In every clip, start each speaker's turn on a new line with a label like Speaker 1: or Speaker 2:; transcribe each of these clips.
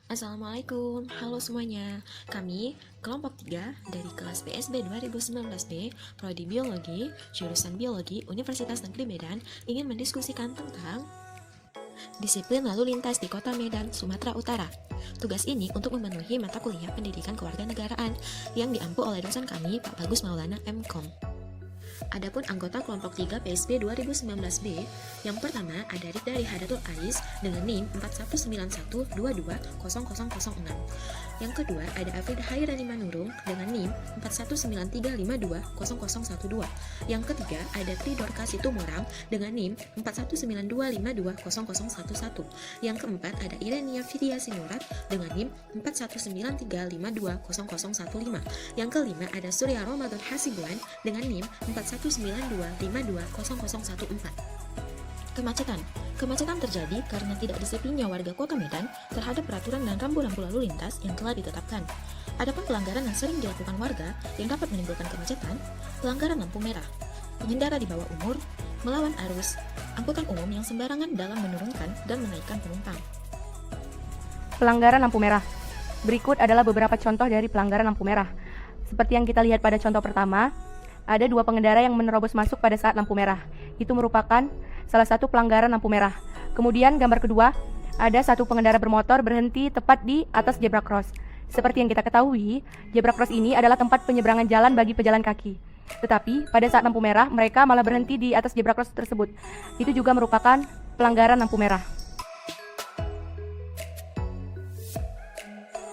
Speaker 1: Assalamualaikum, halo semuanya. Kami kelompok 3 dari kelas PSB 2019B, Prodi Biologi, jurusan Biologi, Universitas Negeri Medan, ingin mendiskusikan tentang disiplin lalu lintas di Kota Medan, Sumatera Utara. Tugas ini untuk memenuhi mata kuliah pendidikan kewarganegaraan yang diampu oleh dosen kami, Pak Bagus Maulana M.Com. Adapun anggota kelompok 3 PSB 2019B, yang pertama ada Rifda Rihadatul Ais dengan NIM 4191220006. Yang kedua ada Afrida Hairani Manurung dengan NIM 4193520012. Yang ketiga ada Tri Dorka Situmorang dengan NIM 4192520011. Yang keempat ada Irenia Vidya Sinurat dengan NIM 4193520015. Yang kelima ada Surya Ramadan Hasibuan dengan NIM 4192520014. Kemacetan terjadi karena tidak disiplinnya warga Kota Medan terhadap peraturan dan rambu-rambu lalu lintas yang telah ditetapkan. Adapun pelanggaran yang sering dilakukan warga yang dapat menimbulkan kemacetan, pelanggaran lampu merah, pengendara di bawah umur, melawan arus, angkutan umum yang sembarangan dalam menurunkan dan menaikkan penumpang.
Speaker 2: Pelanggaran lampu merah. Berikut adalah beberapa contoh dari pelanggaran lampu merah. Seperti yang kita lihat pada contoh pertama, ada dua pengendara yang menerobos masuk pada saat lampu merah. Itu merupakan salah satu pelanggaran lampu merah. Kemudian gambar kedua, ada satu pengendara bermotor berhenti tepat di atas zebra cross. Seperti yang kita ketahui, zebra cross ini adalah tempat penyeberangan jalan bagi pejalan kaki. Tetapi pada saat lampu merah, mereka malah berhenti di atas zebra cross tersebut. Itu juga merupakan pelanggaran lampu merah.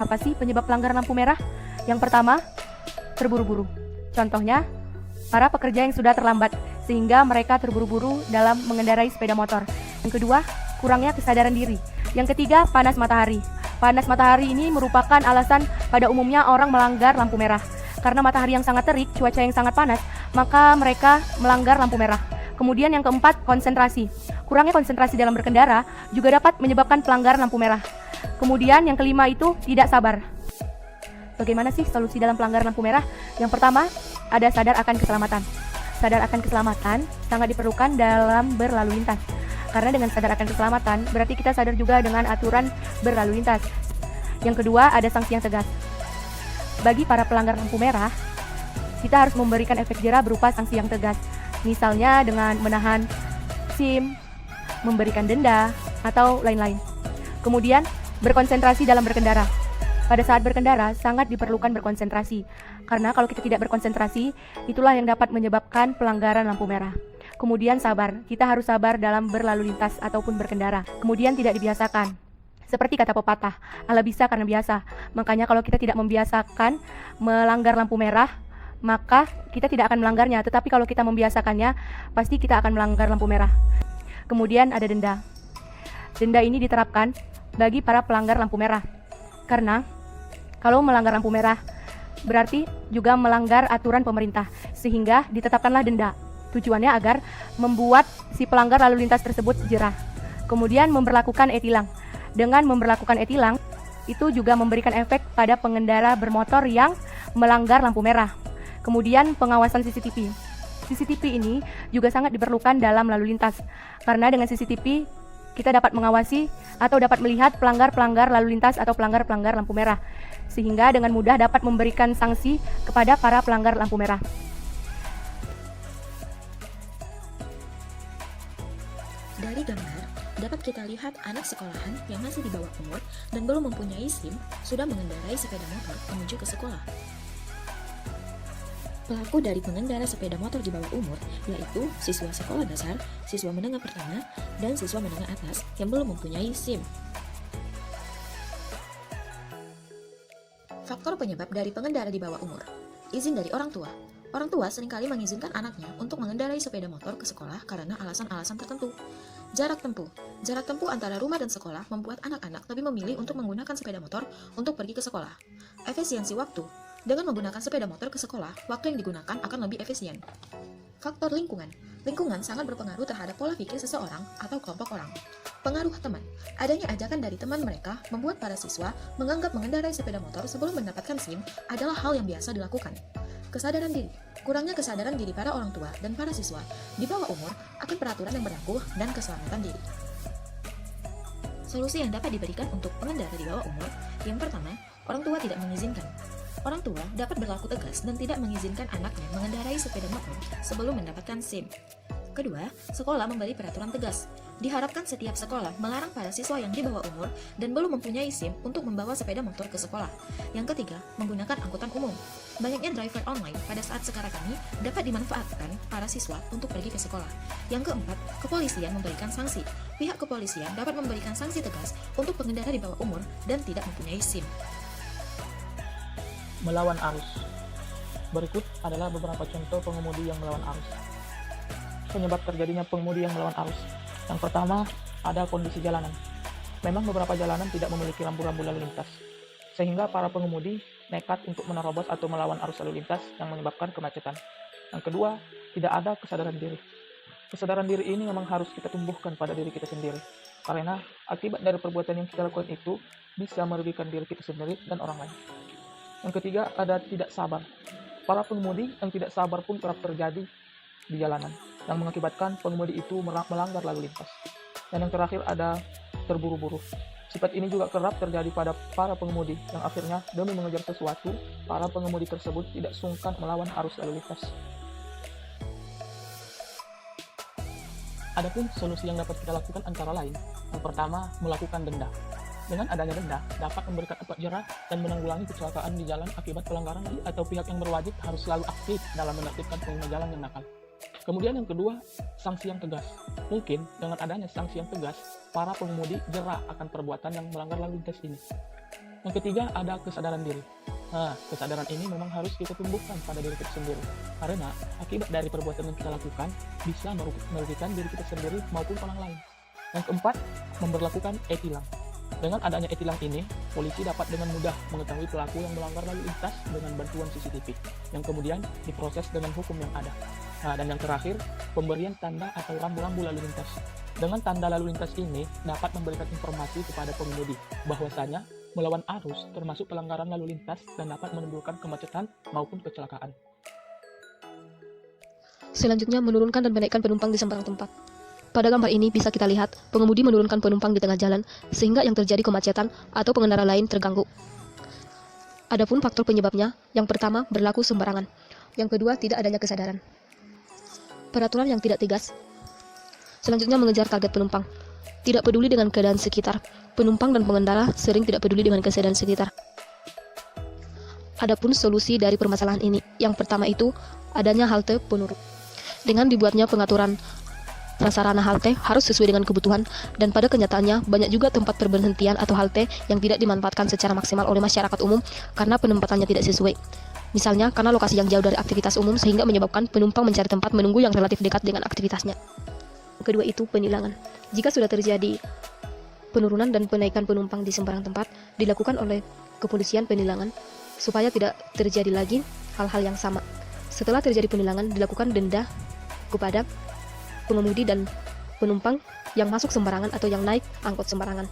Speaker 2: Apa sih penyebab pelanggaran lampu merah? Yang pertama, terburu-buru. Contohnya, para pekerja yang sudah terlambat sehingga mereka terburu-buru dalam mengendarai sepeda motor. Yang kedua, kurangnya kesadaran diri. Yang ketiga, panas matahari. Panas matahari ini merupakan alasan pada umumnya orang melanggar lampu merah. Karena matahari yang sangat terik, cuaca yang sangat panas, maka mereka melanggar lampu merah. Kemudian yang keempat, konsentrasi. Kurangnya konsentrasi dalam berkendara juga dapat menyebabkan pelanggaran lampu merah. Kemudian yang kelima itu tidak sabar. Bagaimana sih solusi dalam pelanggaran lampu merah? Yang pertama, ada sadar akan keselamatan. Sadar akan keselamatan sangat diperlukan dalam berlalu lintas. Karena dengan sadar akan keselamatan, berarti kita sadar juga dengan aturan berlalu lintas. Yang kedua, ada sanksi yang tegas. Bagi para pelanggar lampu merah, kita harus memberikan efek jera berupa sanksi yang tegas. Misalnya dengan menahan SIM, memberikan denda, atau lain-lain. Kemudian, berkonsentrasi dalam berkendara. Pada saat berkendara, sangat diperlukan berkonsentrasi. Karena kalau kita tidak berkonsentrasi, itulah yang dapat menyebabkan pelanggaran lampu merah. Kemudian sabar, kita harus sabar dalam berlalu lintas ataupun berkendara. Kemudian tidak dibiasakan. Seperti kata pepatah, ala bisa karena biasa. Makanya kalau kita tidak membiasakan melanggar lampu merah, maka kita tidak akan melanggarnya. Tetapi kalau kita membiasakannya, pasti kita akan melanggar lampu merah. Kemudian ada denda. Denda ini diterapkan bagi para pelanggar lampu merah. Karena kalau melanggar lampu merah berarti juga melanggar aturan pemerintah, sehingga ditetapkanlah denda. Tujuannya agar membuat si pelanggar lalu lintas tersebut jerah. Kemudian memberlakukan e-tilang. Dengan memberlakukan e-tilang, itu juga memberikan efek pada pengendara bermotor yang melanggar lampu merah. Kemudian pengawasan CCTV. CCTV ini juga sangat diperlukan dalam lalu lintas. Karena dengan CCTV kita dapat mengawasi atau dapat melihat pelanggar-pelanggar lalu lintas atau pelanggar-pelanggar lampu merah, sehingga dengan mudah dapat memberikan sanksi kepada para pelanggar lampu merah.
Speaker 1: Dari gambar, dapat kita lihat anak sekolahan yang masih di bawah umur dan belum mempunyai SIM sudah mengendarai sepeda motor menuju ke sekolah. Pelaku dari pengendara sepeda motor di bawah umur yaitu siswa sekolah dasar, siswa menengah pertama, dan siswa menengah atas yang belum mempunyai SIM. Faktor penyebab dari pengendara di bawah umur. Izin dari orang tua. Orang tua seringkali mengizinkan anaknya untuk mengendarai sepeda motor ke sekolah karena alasan-alasan tertentu. Jarak tempuh. Jarak tempuh antara rumah dan sekolah membuat anak-anak lebih memilih untuk menggunakan sepeda motor untuk pergi ke sekolah. Efisiensi waktu. Dengan menggunakan sepeda motor ke sekolah, waktu yang digunakan akan lebih efisien. Faktor lingkungan. Lingkungan sangat berpengaruh terhadap pola pikir seseorang atau kelompok orang. Pengaruh teman. Adanya ajakan dari teman mereka membuat para siswa menganggap mengendarai sepeda motor sebelum mendapatkan SIM adalah hal yang biasa dilakukan. Kesadaran diri. Kurangnya kesadaran diri para orang tua dan para siswa di bawah umur akan peraturan yang berlaku dan keselamatan diri. Solusi yang dapat diberikan untuk pengendara di bawah umur, yang pertama, orang tua tidak mengizinkan. Orang tua dapat berlaku tegas dan tidak mengizinkan anaknya mengendarai sepeda motor sebelum mendapatkan SIM. Kedua, sekolah memberi peraturan tegas. Diharapkan setiap sekolah melarang para siswa yang di bawah umur dan belum mempunyai SIM untuk membawa sepeda motor ke sekolah. Yang ketiga, menggunakan angkutan umum. Banyaknya driver online pada saat sekarang ini dapat dimanfaatkan para siswa untuk pergi ke sekolah. Yang keempat, kepolisian memberikan sanksi. Pihak kepolisian dapat memberikan sanksi tegas untuk pengendara di bawah umur dan tidak mempunyai SIM.
Speaker 3: Melawan arus. Berikut adalah beberapa contoh pengemudi yang melawan arus. Penyebab terjadinya pengemudi yang melawan arus. Yang pertama, ada kondisi jalanan. Memang beberapa jalanan tidak memiliki rambu-rambu lalu lintas, sehingga para pengemudi nekat untuk menerobos atau melawan arus lalu lintas yang menyebabkan kemacetan. Yang kedua, tidak ada kesadaran diri. Kesadaran diri ini memang harus kita tumbuhkan pada diri kita sendiri, karena akibat dari perbuatan yang kita lakukan itu bisa merugikan diri kita sendiri dan orang lain. Yang ketiga, ada tidak sabar. Para pengemudi yang tidak sabar pun kerap terjadi di jalanan, yang mengakibatkan pengemudi itu melanggar lalu lintas. Dan yang terakhir ada terburu-buru. Sifat ini juga kerap terjadi pada para pengemudi, yang akhirnya demi mengejar sesuatu, para pengemudi tersebut tidak sungkan melawan arus lalu lintas. Adapun solusi yang dapat kita lakukan antara lain, yang pertama, melakukan denda. Dengan adanya denda, dapat memberikan efek jerah dan menanggulangi kecelakaan di jalan akibat pelanggaran, atau pihak yang berwajib harus selalu aktif dalam menertibkan pengguna jalan yang nakal. Kemudian yang kedua, sanksi yang tegas. Mungkin dengan adanya sanksi yang tegas, para pengemudi jerah akan perbuatan yang melanggar lalu lintas ini. Yang ketiga, ada kesadaran diri. Nah, kesadaran ini memang harus kita tumbuhkan pada diri kita sendiri. Karena akibat dari perbuatan yang kita lakukan bisa merugikan diri kita sendiri maupun orang lain. Yang keempat, memberlakukan e-tilang. Dengan adanya e-tilang ini, polisi dapat dengan mudah mengetahui pelaku yang melanggar lalu lintas dengan bantuan CCTV, yang kemudian diproses dengan hukum yang ada. Nah, dan yang terakhir, pemberian tanda atau rambu-rambu lalu lintas. Dengan tanda lalu lintas ini dapat memberikan informasi kepada pengemudi bahwasanya melawan arus termasuk pelanggaran lalu lintas dan dapat menimbulkan kemacetan maupun kecelakaan.
Speaker 4: Selanjutnya, menurunkan dan menaikkan penumpang di sembarang tempat. Pada gambar ini bisa kita lihat pengemudi menurunkan penumpang di tengah jalan sehingga yang terjadi kemacetan atau pengendara lain terganggu. Adapun faktor penyebabnya, yang pertama berlaku sembarangan, yang kedua tidak adanya kesadaran. Peraturan yang tidak tegas. Selanjutnya mengejar target penumpang. Tidak peduli dengan keadaan sekitar. Penumpang dan pengendara sering tidak peduli dengan keadaan sekitar. Adapun solusi dari permasalahan ini, yang pertama itu adanya halte penurut. Dengan dibuatnya pengaturan prasarana halte harus sesuai dengan kebutuhan, dan pada kenyataannya banyak juga tempat perberhentian atau halte yang tidak dimanfaatkan secara maksimal oleh masyarakat umum karena penempatannya tidak sesuai. Misalnya karena lokasi yang jauh dari aktivitas umum sehingga menyebabkan penumpang mencari tempat menunggu yang relatif dekat dengan aktivitasnya. Kedua itu penilangan. Jika sudah terjadi penurunan dan penaikan penumpang di sembarang tempat, dilakukan oleh kepolisian penilangan supaya tidak terjadi lagi hal-hal yang sama. Setelah terjadi penilangan, dilakukan denda kepada pengemudi dan penumpang yang masuk sembarangan atau yang naik angkot sembarangan.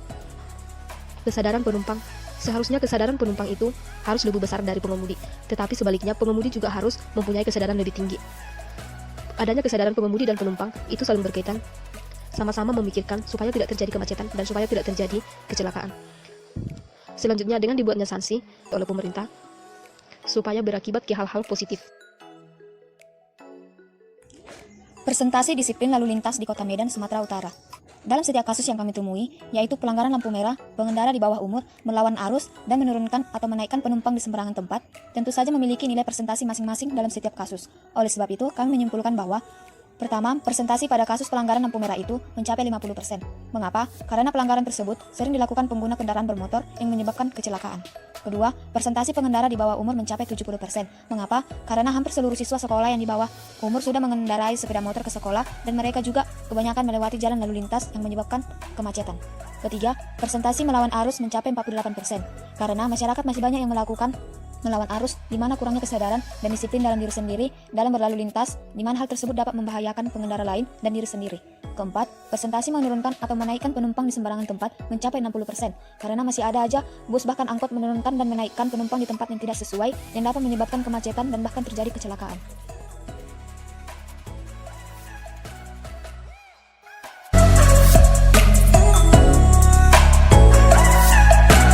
Speaker 4: Kesadaran penumpang. Seharusnya kesadaran penumpang itu harus lebih besar dari pengemudi, tetapi sebaliknya pengemudi juga harus mempunyai kesadaran lebih tinggi. Adanya kesadaran pengemudi dan penumpang itu saling berkaitan, sama-sama memikirkan supaya tidak terjadi kemacetan dan supaya tidak terjadi kecelakaan. Selanjutnya dengan dibuatnya sanksi oleh pemerintah supaya berakibat ke hal-hal positif.
Speaker 5: Presentasi disiplin lalu lintas di Kota Medan, Sumatera Utara. Dalam setiap kasus yang kami temui, yaitu pelanggaran lampu merah, pengendara di bawah umur, melawan arus, dan menurunkan atau menaikkan penumpang di sembarangan tempat, tentu saja memiliki nilai presentasi masing-masing dalam setiap kasus. Oleh sebab itu, kami menyimpulkan bahwa pertama, presentasi pada kasus pelanggaran lampu merah itu mencapai 50%. Mengapa? Karena pelanggaran tersebut sering dilakukan pengguna kendaraan bermotor yang menyebabkan kecelakaan. Kedua, presentasi pengendara di bawah umur mencapai 70%. Mengapa? Karena hampir seluruh siswa sekolah yang di bawah umur sudah mengendarai sepeda motor ke sekolah dan mereka juga kebanyakan melewati jalan lalu lintas yang menyebabkan kemacetan. Ketiga, presentasi melawan arus mencapai 48%. Karena masyarakat masih banyak yang melakukan melawan arus, di mana kurangnya kesadaran dan disiplin dalam diri sendiri dalam berlalu lintas, di mana hal tersebut dapat membahayakan pengendara lain dan diri sendiri. Keempat, presentasi menurunkan atau menaikkan penumpang di sembarangan tempat mencapai 60%, karena masih ada aja bus bahkan angkot menurunkan dan menaikkan penumpang di tempat yang tidak sesuai, yang dapat menyebabkan kemacetan dan bahkan terjadi kecelakaan.